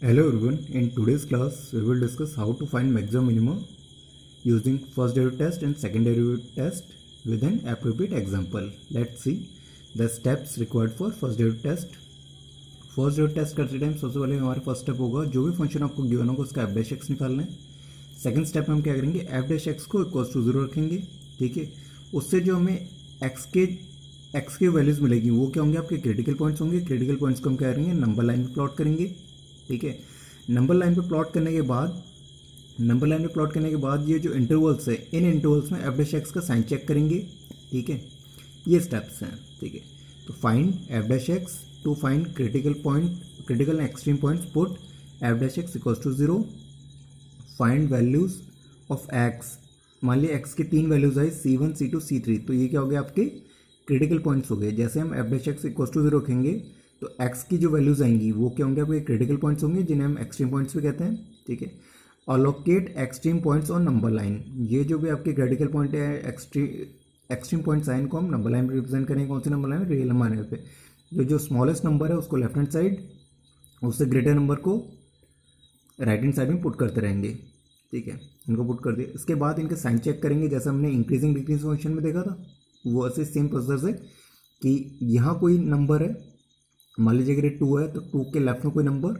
Hello everyone, in today's class we will discuss how to find maximum minimum using first derivative test and second derivative test with an appropriate example. Let's see the steps required for first derivative test. First derivative test करते time सबसे पहले हमारा first step होगा जो भी function आपको given होगा उसका एफ डैश एक्स निकालना है। सेकंड स्टेप में हम क्या करेंगे, एफ डैश एक्स को इक्वल टू 0 रखेंगे। ठीक है, उससे जो हमें एक्स के वैल्यूज़ मिलेगी वो क्या होंगे, आपके क्रिटिकल पॉइंट्स होंगे। क्रिटिकल पॉइंट्स को हम क्या करेंगे, नंबर लाइन पे प्लॉट करेंगे। ठीक है, नंबर लाइन पे प्लॉट करने के बाद ये जो इंटरवल्स है, इन इंटरवल्स में एफ डैश एक्स का साइन चेक करेंगे। ठीक है, ये स्टेप्स हैं। ठीक है, तो find f dash x, to find critical extreme points put f dash x equals to 0। Find values of x, मान लिया एक्स के 3 वैल्यूज आई C1 C2 C3, तो ये क्या हो गया, आपके क्रिटिकल पॉइंट्स हो गए। जैसे हम f dash x equals to 0 रखेंगे तो एक्स की जो वैल्यूज आएंगी वो क्या होंगे, आपके क्रिटिकल पॉइंट्स होंगे जिन्हें हम एक्सट्रीम पॉइंट्स भी कहते हैं। ठीक है, allocate extreme points on number line, ये जो भी आपके क्रिटिकल पॉइंट है, एक्सट्रीम पॉइंट्स आए इनको हम नंबर लाइन पे रिप्रेजेंट करेंगे। कौन सी नंबर लाइन, रियल नंबर पे। जो स्मॉलेस्ट नंबर है उसको लेफ्ट हैंड साइड, उससे ग्रेटर नंबर को राइट हैंड साइड में पुट करते रहेंगे। ठीक है, इनको पुट कर दिया। इसके बाद इनके साइन चेक करेंगे, जैसे हमने इंक्रीजिंग डिक्रीजिंग फंक्शन में देखा था वो ऐसे सेम प्रोसेस है कि यहाँ कोई नंबर है, मान लीजिए अगर 2 है तो 2 के लेफ्ट में कोई नंबर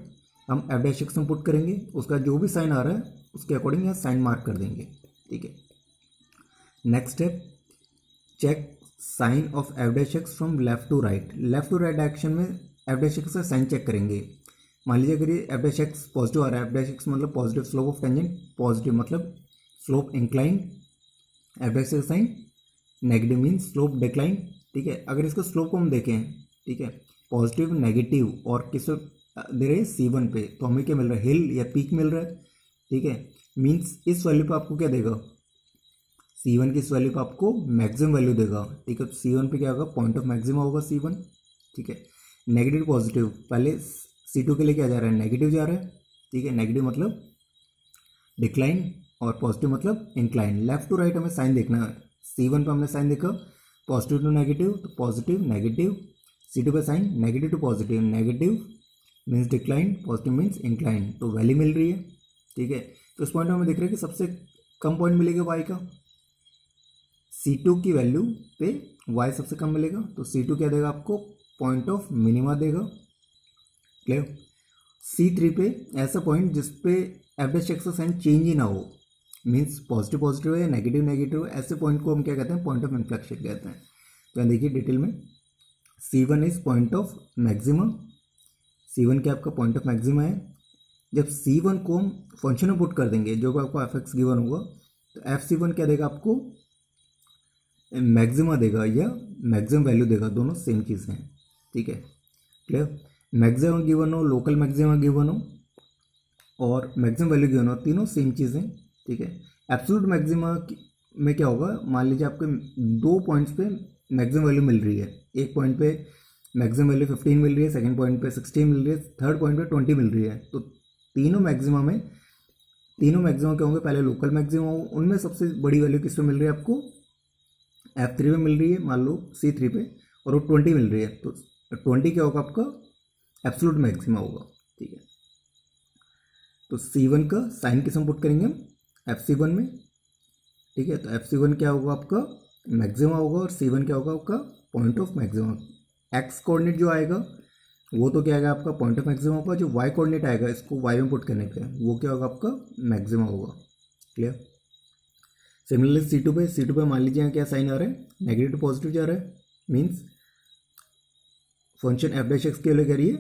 हम एफ डैश एक्स में पुट करेंगे, उसका जो भी साइन आ रहा है उसके अकॉर्डिंग यहाँ साइन मार्क कर देंगे। ठीक है, next step, check sign of F dash X from left to right direction में एफ डैश एक्स का साइन चेक करेंगे। मान लीजिए अगर ये एफ डैश एक्स पॉजिटिव आ रहा है, एफ डैश एक्स मतलब positive slope of tangent, positive मतलब slope incline, F dash X sign negative mean slope decline. ठीक है, अगर इसका स्लोप को हम देखें, ठीक है, पॉजिटिव नेगेटिव और किस दे रहे हैं C1 पे, तो हमें क्या मिल रहा है, हिल या पीक मिल रहा है। ठीक है, मीन्स इस वैल्यू पे आपको क्या देगा, C1 की इस वैल्यू पे आपको मैक्सिमम वैल्यू देगा। ठीक है, तो C1 पे क्या होगा, पॉइंट ऑफ मैक्सिमम होगा C1। ठीक है, नेगेटिव पॉजिटिव, पहले C2 के लिए क्या जा रहा है, नेगेटिव जा रहा है। ठीक है, नेगेटिव मतलब डिक्लाइन और पॉजिटिव मतलब इंक्लाइन। लेफ्ट टू राइट हमें साइन देखना है। C1 पे हमने साइन देखा पॉजिटिव टू नेगेटिव, तो पॉजिटिव नेगेटिव। C2 पे sign negative to positive, negative means decline, positive means incline, तो वैल्यू मिल रही है। ठीक है, तो इस पॉइंट में हमें दिख रहा है कि सबसे कम पॉइंट मिलेगा वाई का, C2 की वैल्यू पे y सबसे कम मिलेगा, तो C2 क्या देगा आपको, पॉइंट ऑफ मिनिमा देगा। क्लियर, C3 पे ऐसा पॉइंट जिस पे एफ डैश एक्स का साइन चेंज ही ना हो, मीन्स पॉजिटिव पॉजिटिव है, नेगेटिव नेगेटिव है, ऐसे पॉइंट को हम क्या कहते हैं, पॉइंट ऑफ इन्फ्लेक्शन कहते हैं। तो यहाँ देखिए डिटेल में, C1 is point of maximum, C1 क्या आपका पॉइंट ऑफ मैक्सिमम है। जब C1 को हम फंक्शन में पुट कर देंगे, जो कि आपको एफ एक्स गिवन होगा, तो FC1 क्या देगा आपको, मैक्सिमा देगा या मैक्सिमम वैल्यू देगा, दोनों सेम चीज़ हैं। ठीक है, क्लियर, मैक्सिमम गिवन हो, लोकल मैक्सिमा गिवन हो और मैक्सिमम वैल्यू गिवन हो, तीनों सेम चीज़ हैं। ठीक है, एब्सोल्यूट मैक्सिमा में क्या होगा, मान लीजिए आपके 2 पॉइंट्स पे मैक्सिमम वैल्यू मिल रही है। एक पॉइंट पे मैक्सिमम वैल्यू 15 मिल रही है, सेकंड पॉइंट पे 16 मिल रही है, थर्ड पॉइंट पे 20 मिल रही है। तो तीनों मैक्सिमम क्या होंगे, पहले लोकल मैक्सिमम हो, उनमें सबसे बड़ी वैल्यू किस पे मिल रही है आपको, F3 पे मिल रही है, मान लो C3 पे, और वो 20 मिल रही है, तो 20 क्या होगा आपका, एब्सोल्यूट मैक्सिमा होगा। ठीक है, तो C1 का साइन किस में पुट करेंगे हम, FC1 में। ठीक है, तो FC1 क्या होगा आपका, मैक्सिमा होगा, और C1 क्या होगा आपका, point of maxima. X coordinate जो आएगा वो तो क्या आएगा आपका, पॉइंट ऑफ मैक्सिमा होगा। जो वाई कोऑर्डिनेट आएगा इसको वाई में पुट करने पे वो क्या होगा आपका, मैक्सिमा होगा। क्लियर, सिमिलरली C2 पे मान लीजिए यहाँ क्या साइन आ रहा है, नेगेटिव टू पॉजिटिव जा रहा है, means function F dash x के लिए करिए,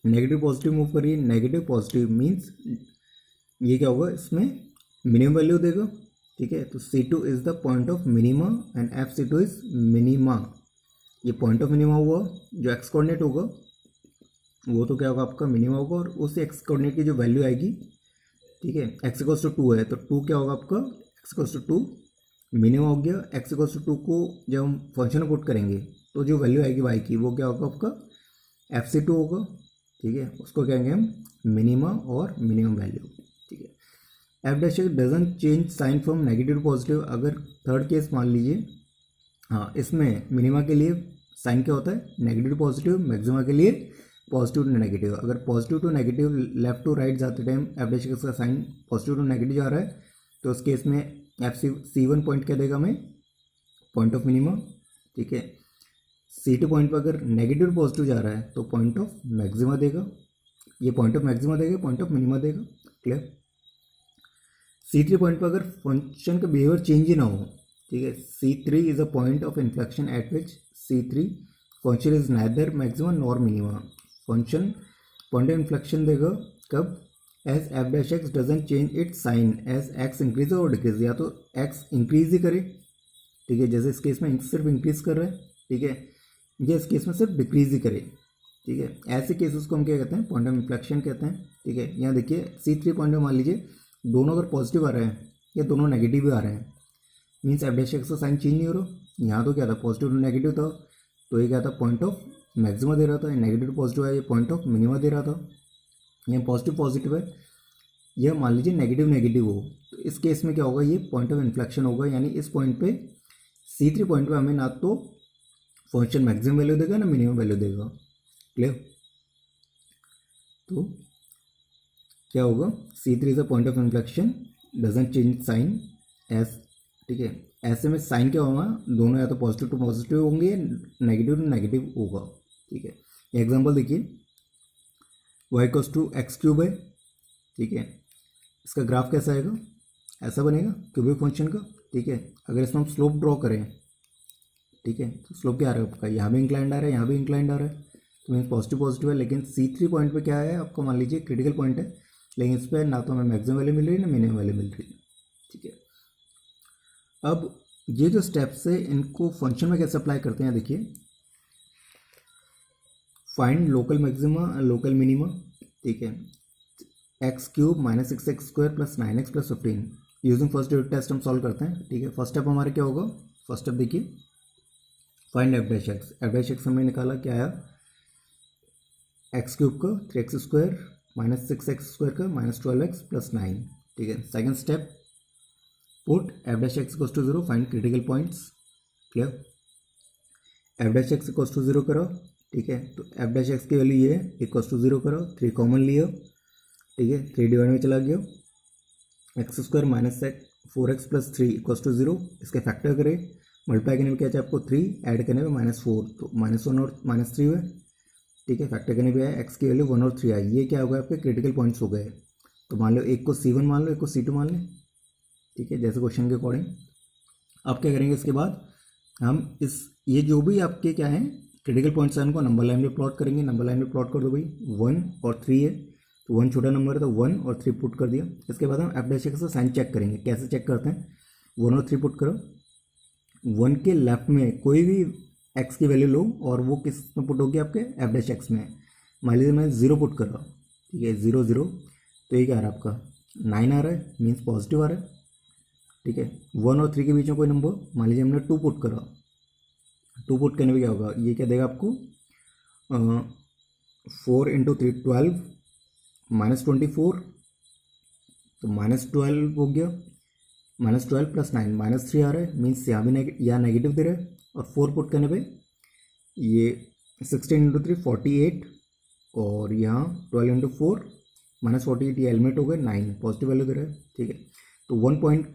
नेगेटिव पॉजिटिव मूव करिए, नेगेटिव पॉजिटिव मीन्स ये क्या होगा, इसमें मिनिमम वैल्यू देगा। ठीक है, तो C2 is the point of minima and FC2 is minima. ये पॉइंट ऑफ मिनिमा हुआ, जो एक्स कोऑर्डिनेट होगा वो तो क्या होगा आपका, मिनिमा होगा, और उस एक्स कोऑर्डिनेट की जो वैल्यू आएगी, ठीक है, एक्स इक्वल्स टू 2 है तो 2 क्या होगा आपका, एक्स इक्वल्स टू 2 मिनिमम हो गया। एक्स इक्वल्स टू 2 को जब हम फंक्शन में पुट करेंगे तो जो वैल्यू आएगी वाई की वो क्या होगा आपका, FC2 होगा। ठीक है, उसको क्या कहेंगे हम, मिनिमा और मिनिमम वैल्यू। ठीक है, F dash x doesn't change sign from negative to positive. अगर थर्ड केस मान लीजिए, हाँ, इसमें मिनिमा के लिए साइन क्या होता है, नेगेटिव टू पॉजिटिव, मैक्सिमा के लिए पॉजिटिव टू नेगेटिव। अगर positive to negative left to right जाते टाइम एफ डैश एक्स का साइन पॉजिटिव टू नेगेटिव जा रहा है तो उस केस में एफ सी वन पॉइंट क्या देगा हमें, पॉइंट ऑफ मिनिमम, ठीक है। C2 पॉइंट पर अगर नेगेटिव टू पॉजिटिव जा रहा है तो पॉइंट ऑफ मैक्सिमा देगा, ये पॉइंट ऑफ मैक्सिमा देगा, पॉइंट ऑफ मिनिमा देगा, क्लियर। C3 पॉइंट पर अगर फंक्शन का बिहेवियर चेंज ही ना हो, ठीक है, C3 is a point of inflection at which C3 function is neither maxima nor minima. Function point of inflection देगा कब, as f dash x doesn't change its sign as x increase और decrease, या तो x increase ही करे, ठीक है, जैसे इस केस में सिर्फ इंक्रीज कर रहा है, ठीक है, या इस केस में सिर्फ डिक्रीज ही करे, ठीक है। ऐसे केसेस को हम क्या कहते हैं, पॉइंट ऑफ इन्फ्लेक्शन कहते हैं, ठीक है। यहाँ देखिए C3 पॉइंट में मान लीजिए दोनों अगर पॉजिटिव आ रहे हैं या दोनों नेगेटिव भी आ रहे हैं, मीन्स एफ डैश एक्स का साइन चेंज नहीं हो रहा। यहाँ तो क्या था, पॉजिटिव टू नेगेटिव था तो ये क्या था, पॉइंट ऑफ मैक्सिमा दे रहा था, नेगेटिव टू पॉजिटिव है ये पॉइंट ऑफ मिनिमा दे रहा था। यहाँ पॉजिटिव पॉजिटिव है, यह मान लीजिए नेगेटिव नेगेटिव हो तो इस केस में क्या होगा, ये पॉइंट ऑफ इन्फ्लेक्शन होगा, यानी इस पॉइंट पे C3 पॉइंट पे हमें ना तो फंक्शन मैक्सिमम वैल्यू देगा ना मिनिमम वैल्यू देगा, क्लियर। तो क्या होगा, C3 is a point of inflection doesn't change sign एस, ठीक है। ऐसे में साइन क्या होगा, दोनों या तो पॉजिटिव टू पॉजिटिव होंगे, नेगेटिव टू नेगेटिव होगा, ठीक है। एग्जांपल देखिए, y equals to x cube है, ठीक है, इसका ग्राफ कैसा आएगा, ऐसा बनेगा क्यूबिक फंक्शन का, ठीक है। अगर इसमें हम स्लोप ड्रॉ करें, ठीक है, तो स्लोप क्या आ रहा है आपका, यहाँ भी इंक्लाइंड आ रहा है, यहाँ भी इंक्लाइंड आ रहा है, तो मीन्स पॉजिटिव पॉजिटिव है। लेकिन C3 पॉइंट पे क्या है आपको, मान लीजिए क्रिटिकल पॉइंट है, लेकिन इस पर ना तो हमें मैक्सिमम वैल्यू मिल रही है ना मिनिमम वैल्यू मिल रही है, ठीक है। अब ये जो स्टेप्स है इनको फंक्शन में कैसे अप्लाई करते हैं, देखिए, find local maxima local minima, ठीक है, x cube minus 6x square plus 9x plus 15 using first derivative test हम सॉल्व करते हैं, ठीक है। फर्स्ट स्टेप हमारे क्या होगा, फर्स्ट स्टेप देखिए, find f dash x, f dash x हमने निकाला, क्या आया, एक्स क्यूब का 3x square minus 6x square का माइनस 12x प्लस 9, ठीक है। Second step, put f dash x equals to 0, find critical points, clear. F dash x equals to 0 करो, ठीक है, तो एफ डैश एक्स की वैल्यू ये है, इक्वल्स टू 0 करो, 3 कॉमन लियो, ठीक है, 3 डिवाइड में चला गया, x square minus 4x plus 3 equals to 0, इसके फैक्टर करें, मल्टीप्लाई करने में क्या चाहिए आपको 3, ऐड करने में -4, तो -1 और -3 हुए, ठीक है। फैक्टर करने पे आया, एक्स की वैल्यू 1 और 3 आई, ये क्या हो गया आपके क्रिटिकल पॉइंट्स हो गए। तो मान लो एक को C1 मान लो, एक को C2 मान लें, ठीक है, जैसे क्वेश्चन के अकॉर्डिंग। अब क्या करेंगे, इसके बाद हम ये जो भी आपके क्या है क्रिटिकल पॉइंट्स हैं उनको नंबर लाइन में प्लॉट करेंगे। नंबर लाइन में प्लॉट कर दो भाई, 1 और 3 है, तो 1 छोटा नंबर है तो 1 और 3 पुट कर दिया। इसके बाद हम एफ डैश एक्स का साइन चेक करेंगे, कैसे चेक करते हैं, 1 और 3 पुट करो, 1 के लेफ्ट में कोई भी एक्स की वैल्यू लो और वो किस में पुट होगी आपके एफ डैश एक्स में। मान लीजिए मैं 0 पुट कर रहा हूँ, ठीक है, 0 0, तो ये क्या आ रहा है आपका 9 आ रहा है, मीन्स पॉजिटिव आ रहा है, ठीक है। 1 और 3 के बीच में कोई नंबर, मान लीजिए हमने 2 पुट करा, 2 पुट करने में क्या होगा, ये क्या देगा आपको 4 इंटू 3 12 -24, तो -12 हो गया, -12 प्लस 9 -3 आ रहा है, मीन्स यहाँ भी यहाँ नेगेटिव दे रहा है। और 4 पुट करने पे ये 16 इंटू 3 48, और यहाँ 12 इंटू 4 -48, ये एलिमेंट हो गए 9, पॉजिटिव वैल्यू दे रहा है, ठीक है। तो 1 पॉइंट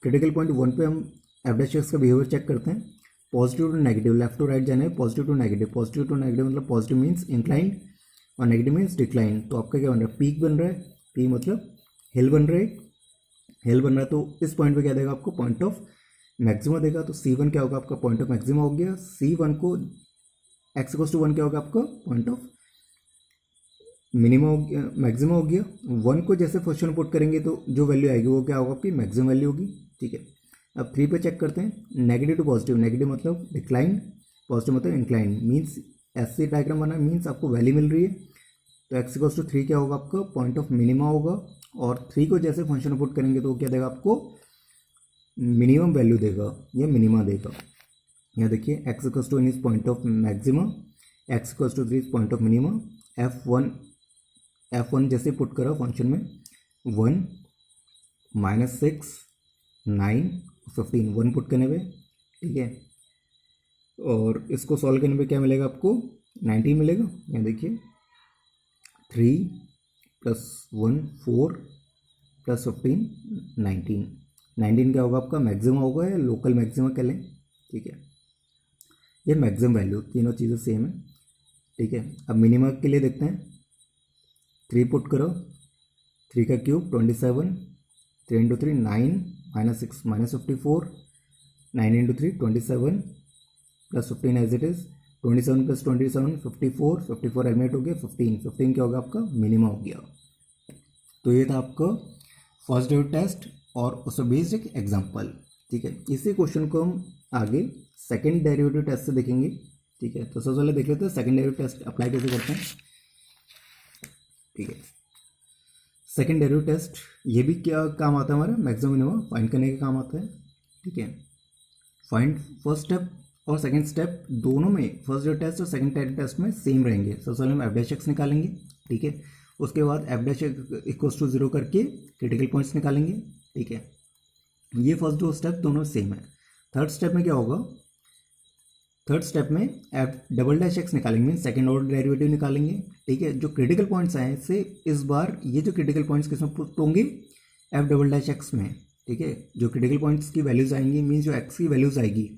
क्रिटिकल पॉइंट 1 पे हम एफ डैश एक्स का बिहेवियर चेक करते हैं, positive to negative, left to right जाने में positive to negative, positive to negative मतलब पॉजिटिव मीन्स इंक्लाइन और नेगेटिव मीन्स डिक्लाइन। तो आपका क्या बन रहा है, पीक बन रहा है, पी मतलब हिल बन रहा है, हिल बन रहा है, तो इस पॉइंट पे क्या देगा आपको, पॉइंट ऑफ मैक्सिमा देगा। तो C1 क्या होगा आपका, पॉइंट ऑफ मैक्सिमा हो गया। C1 को x इक्वल्स टू 1 क्या होगा आपका, पॉइंट ऑफ मिनिमा हो गया, मैक्सिमा हो गया। 1 को जैसे फंक्शन पुट करेंगे तो जो वैल्यू आएगी वो क्या होगा आपकी मैक्सिमम वैल्यू होगी, ठीक है। अब 3 पे चेक करते हैं, नेगेटिव टू पॉजिटिव, नेगेटिव मतलब डिक्लाइन, पॉजिटिव मतलब इंक्लाइन, मीन्स ऐसे डायग्राम बना मीन्स आपको वैल्यू मिल रही है। तो x इक्वल्स टू 3 क्या होगा आपका, पॉइंट ऑफ मिनिमा होगा। और 3 को जैसे फंक्शन पुट करेंगे तो क्या देगा आपको, मिनिमम वैल्यू देगा या मिनिमा देगा। यहाँ देखिए x equals to is point of maxima, x equals to 3 is point of minima. f1 जैसे पुट करो फंक्शन में 1 -6 9 15, 1 पुट करने पे, ठीक है। और इसको सॉल्व करने पे क्या मिलेगा आपको, 19 मिलेगा। यहाँ देखिए 3 + 1 4 + 15 19। 19 क्या होगा आपका मैक्सिमम होगा या लोकल मैक्सिमम कह लें, ठीक है। ये मैक्सिमम वैल्यू, तीनों चीज़ें सेम है, ठीक है। अब मिनिमम के लिए देखते हैं। 3 पुट करो, 3 का cube 27, 3 × 3 9 -6 -54, 9 × 3 27 + 15 as it is, 27 + 27 54, 54 eliminate हो गया, 15 क्या होगा आपका मिनिमम हो गया। तो ये था आपका फर्स्ट डेरिवेटिव टेस्ट और उससे बेस्ड एक एग्जांपल, ठीक है। इसी क्वेश्चन को हम आगे सेकंड डेरिवेटिव टेस्ट से देखेंगे, ठीक है। तो सबसे पहले देख लेते हैं सेकंड डेरिवेटिव टेस्ट अप्लाई कैसे करते हैं, ठीक है। सेकंड डेरिवेटिव टेस्ट ये भी क्या काम आता है हमारा, मैक्सिमम मिनिमम फाइंड करने का काम आता है, ठीक है। फाइंड फर्स्ट स्टेप और सेकंड स्टेप दोनों में, फर्स्ट डेरिवेटिव टेस्ट और सेकंड डेरिवेटिव टेस्ट में सेम रहेंगे। सबसे पहले हम f' निकालेंगे, ठीक है। उसके बाद f' = 0 करके क्रिटिकल पॉइंट्स निकालेंगे, ठीक है। ये फर्स्ट दो स्टेप दोनों सेम है। थर्ड स्टेप में क्या होगा, थर्ड स्टेप में f" निकालेंगे, मीन सेकंड ऑर्डर डेरिवेटिव निकालेंगे, ठीक है। जो क्रिटिकल पॉइंट्स आए इससे इस बार ये जो क्रिटिकल पॉइंट्स किसमें पुट होंगे, f" में, ठीक है। जो क्रिटिकल पॉइंट्स की वैल्यूज आएंगी, मीन जो x की वैल्यूज आएगी,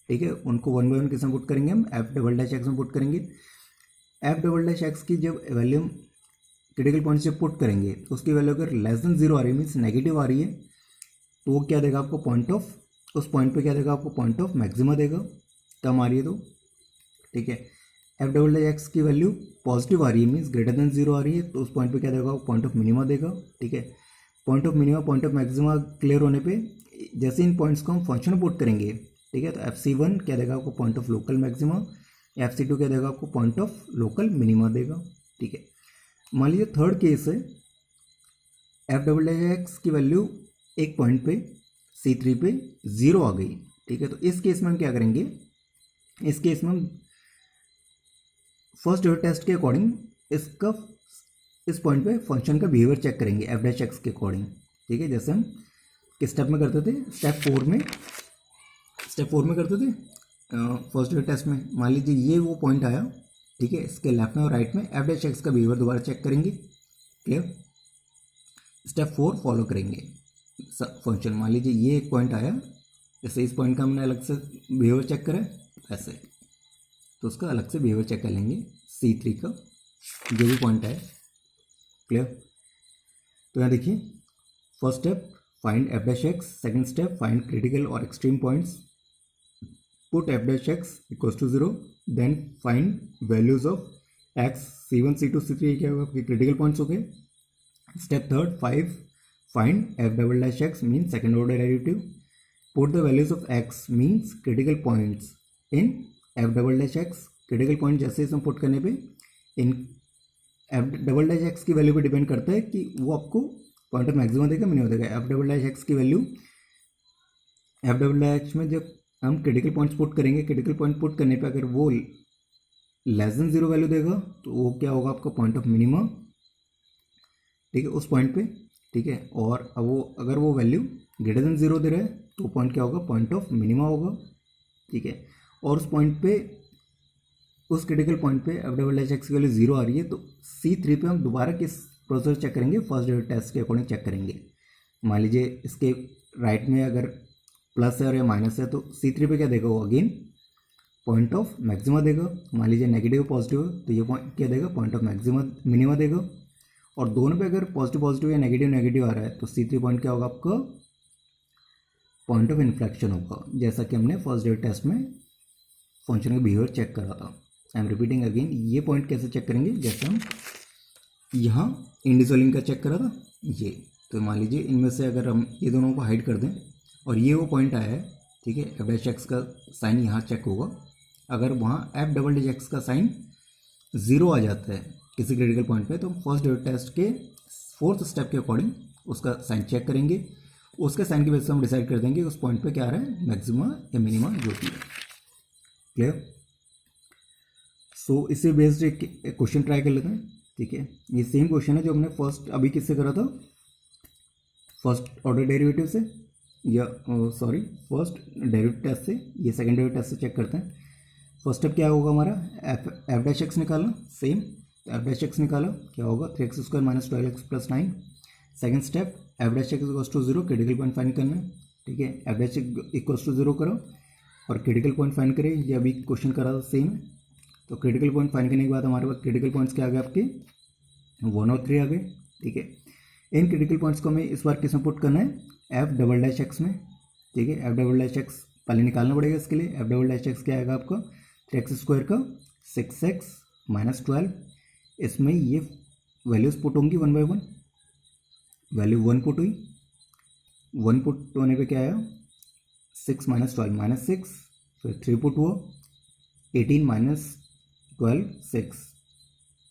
ठीक है, उनको 1 बाय 1 किसमें पुट करेंगे हम, f" में पुट करेंगे। f" की जब वैल्यू क्रिटिकल पॉइंट से पुट करेंगे तो उसकी वैल्यू अगर <0 आ रही है, मीन्स नेगेटिव आ रही है, तो वो क्या देगा आपको पॉइंट ऑफ, उस पॉइंट पे क्या देगा आपको पॉइंट ऑफ मैक्सिमा देगा, कम आ रही है तो, ठीक है। f" की वैल्यू पॉजिटिव आ रही है, मीन्स <0 आ रही है, तो उस पॉइंट पे क्या देगा पॉइंट ऑफ मिनिमा देगा, ठीक है। Point of minima point of maxima clear होने पे जैसे इन पॉइंट्स को हम फंक्शन में पुट करेंगे, ठीक है, तो FC1 क्या देगा आपको point of local maxima, FC2 क्या देगा आपको पॉइंट ऑफ लोकल मिनिमा देगा, ठीक है। मान लीजिए थर्ड केस है, f" की वैल्यू एक पॉइंट पे C3 पे 0 आ गई, ठीक है। तो इस केस में हम क्या करेंगे, इस केस में हम फर्स्ट डेरिवेटिव टेस्ट के अकॉर्डिंग इसका इस पॉइंट पे फंक्शन का बिहेवियर चेक करेंगे f' के अकॉर्डिंग, ठीक है। जैसे हम किस स्टेप में करते थे, स्टेप 4 में करते थे फर्स्ट डेरिवेटिव टेस्ट में। मान लीजिए ये वो पॉइंट आया, ठीक है, इसके लेफ्ट में और राइट में f' का बिहेवियर दोबारा चेक करेंगे, क्लियर। स्टेप 4 फॉलो करेंगे फंक्शन। मान लीजिए ये एक पॉइंट आया, जैसे इस पॉइंट का हमने अलग से बिहेवियर चेक करा ऐसे, तो उसका अलग से बिहेवियर चेक कर लेंगे C3 का जो भी पॉइंट है, क्लियर। तो यहाँ देखिए first step find f', second step find critical और extreme points, put f' = 0, then find values of x, C1 C2 C3 क्या होगा आपके क्रिटिकल पॉइंट्स हो गए। Step third 5 find f" mean second order derivative, put the values of x means critical points in f'। Critical point जैसे इसमें put करने पे इन f" की वैल्यू पे डिपेंड करता है कि वो आपको पॉइंट ऑफ मैक्सिमम देगा मिनिमम देगा। f" की वैल्यू f' में जब हम क्रिटिकल पॉइंट्स पुट करेंगे, क्रिटिकल पॉइंट पुट करने पे अगर वो <0 वैल्यू देगा तो वो क्या होगा आपका पॉइंट ऑफ मिनिमा, ठीक है, उस पॉइंट पे, ठीक है। और अब वो अगर वो वैल्यू <0 दे रहा है तो पॉइंट क्या होगा पॉइंट ऑफ मिनिमा होगा, ठीक है। और उस पॉइंट पे, उस क्रिटिकल पॉइंट पे f" की वैल्यू 0 आ रही है, तो C3 पे हम दोबारा किस प्रोसेस चेक करेंगे, फर्स्ट डेरिवेटिव टेस्ट के अकॉर्डिंग चेक करेंगे। मान लीजिए इसके राइट में अगर प्लस है और या माइनस है तो C3 पे क्या देगा वो अगेन पॉइंट ऑफ मैक्सिमा देगा। मान लीजिए नेगेटिव पॉजिटिव है तो ये पॉइंट क्या देगा पॉइंट ऑफ मैक्सिमा मिनिमा देगा। और दोनों पे अगर पॉजिटिव पॉजिटिव या नेगेटिव आ रहा है तो C3 पॉइंट क्या होगा आपका पॉइंट ऑफ इन्फ्लेक्शन होगा, जैसा कि हमने फर्स्ट डेरिवेटिव टेस्ट में फंक्शन का बिहेवियर चेक करा था। आई एम रिपीटिंग अगेन, ये पॉइंट कैसे चेक करेंगे, जैसे हम यहाँ इंडिसोलिंग का चेक करा था ये, तो मान लीजिए इनमें से अगर हम ये दोनों को हाइड कर दें और ये वो पॉइंट आया है, ठीक है, f' का साइन यहाँ चेक होगा। अगर वहाँ f" का साइन 0 आ जाता है किसी क्रिटिकल पॉइंट पे तो फर्स्ट डेरिवेटिव टेस्ट के फोर्थ स्टेप के अकॉर्डिंग उसका साइन चेक करेंगे, उसके साइन की बेसिस पे हम डिसाइड कर देंगे उस पॉइंट पे क्या आ रहा है मैक्सिमा या मिनिमा जो भी है, क्लियर। सो इससे बेस्ड एक क्वेश्चन ट्राई कर लेते हैं, ठीक है। ये सेम क्वेश्चन है जो हमने फर्स्ट अभी किससे करा था, फर्स्ट ऑर्डर डेरिवेटिव से, या सॉरी फर्स्ट डेरिवेटिव टेस्ट से, ये सेकंड डेरिवेटिव टेस्ट से चेक करते हैं। फर्स्ट स्टेप क्या होगा हमारा, एफ डैश एक्स निकाला, सेम एफ डैश एक्स निकाला, क्या होगा 3x² minus 12x plus 9। Second step f dash x equals to 0, critical point find करना है, ठीक है। एफ डैश इक्वल्स टू 0 करो और क्रिटिकल पॉइंट फाइंड करें, ये अभी क्वेश्चन करा था सेम। तो क्रिटिकल पॉइंट फाइंड करने के बाद हमारे पास क्रिटिकल पॉइंट्स क्या आ गए आपके 1 और 3 आ गए, ठीक है। इन क्रिटिकल पॉइंट्स को हमें इस बार किस में पुट करना है, एफ डबल डैश एक्स में, ठीक है। एफ डबल डैश एक्स पहले निकालना पड़ेगा इसके लिए। एफ डबल डैश एक्स क्या आएगा आपका 3x² का 6x माइनस 12, इसमें ये वैल्यूज पुट होंगी 1 बाय 1, वैल्यू 1 पुट हुई, 1 पुट होने पे क्या आया 6 माइनस 12 माइनस 6, फिर 3 पुट हुआ 18 माइनस 12 6,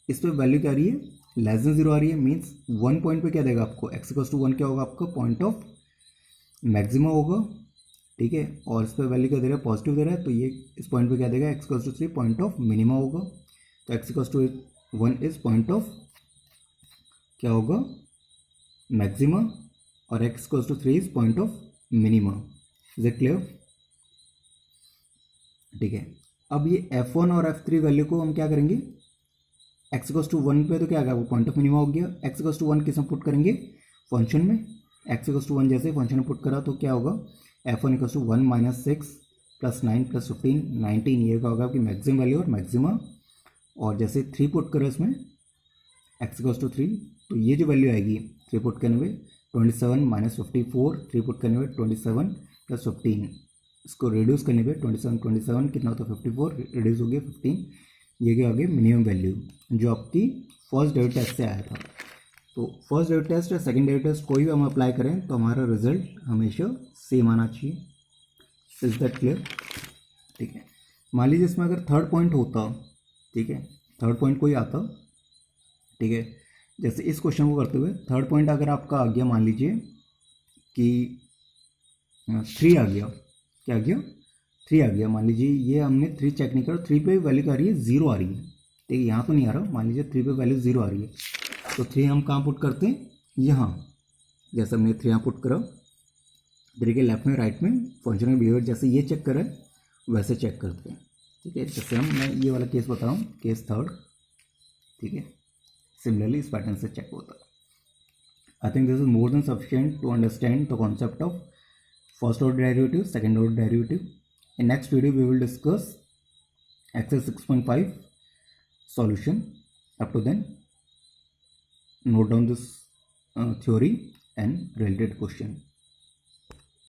इस पर वैल्यू क्या आ रही है लेस देन 0 आ रही है, मीन्स 1 पॉइंट पे क्या देगा आपको x इक्वल्स टू 1 क्या होगा आपका पॉइंट ऑफ मैक्सिमा होगा, ठीक है। और इस पर वैल्यू क्या दे रहा है पॉजिटिव दे रहा है, तो ये इस पॉइंट पे क्या देगा x equals to 3 point of minima होगा। तो x equals to 1 is point of क्या होगा मैक्सिमा और x equals to 3 is point of minima. Is it clear, ठीक है। अब ये f1 और f3 वैल्यू को हम क्या करेंगे, x इक्वल्स टू 1 पे तो क्या आ गया वो पॉइंट ऑफ मिनिमा हो गया, x इक्वल्स टू 1 किस में पुट करेंगे फंक्शन में, x इक्वल्स टू 1 जैसे फंक्शन में पुट करा तो क्या होगा f1 equals to 1 minus 6 plus 9 plus 15 19, ये क्या होगा आपकी मैक्सिमम वैल्यू और मैक्सिमा। और जैसे 3 पुट करो इसमें x इक्वल्स टू 3, तो ये जो वैल्यू आएगी 3 पुट करने में 27 माइनस 54, 3 पुट करने में 27 प्लस 15, इसको रिड्यूस करने पे 27 कितना होता है 54, रिड्यूस हो गया 15, ये क्या हो गया मिनिमम वैल्यू जो आपकी फर्स्ट डेरिवेटिव टेस्ट से आया था। तो फर्स्ट डेरिवेटिव टेस्ट या सेकंड डेरिवेटिव टेस्ट कोई भी हम अप्लाई करें तो हमारा रिजल्ट हमेशा सेम आना चाहिए। इज दैट क्लियर, ठीक है। मान लीजिए इसमें अगर थर्ड पॉइंट होता, ठीक है, थर्ड पॉइंट कोई आता, ठीक है, जैसे इस क्वेश्चन को करते हुए थर्ड पॉइंट अगर आपका आ गया मान लीजिए कि 3 आ गया, क्या आ गया 3 आ गया, मान लीजिए ये हमने 3 चेक नहीं करा, 3 पे वैल्यू क्या आ रही है 0 आ रही है, ठीक है, यहाँ तो नहीं आ रहा, मान लीजिए 3 पे वैल्यू 0 आ रही है, तो 3 हम कहाँ पुट करते हैं यहाँ, जैसे हमने 3 यहाँ पुट करा, 3 के लेफ्ट में राइट में फंक्शन में बिहेवियर जैसे ये चेक करें वैसे चेक करते हैं, ठीक है। जैसे मैं ये वाला केस बता रहा हूँ, केस थर्ड, ठीक है, सिमिलरली इस पैटर्न से चेक होता है। I think this is more than sufficient to understand the concept of first order derivative, second order derivative. In next video we will discuss exercise 6.5 solution. Up to then, note down this theory and related question.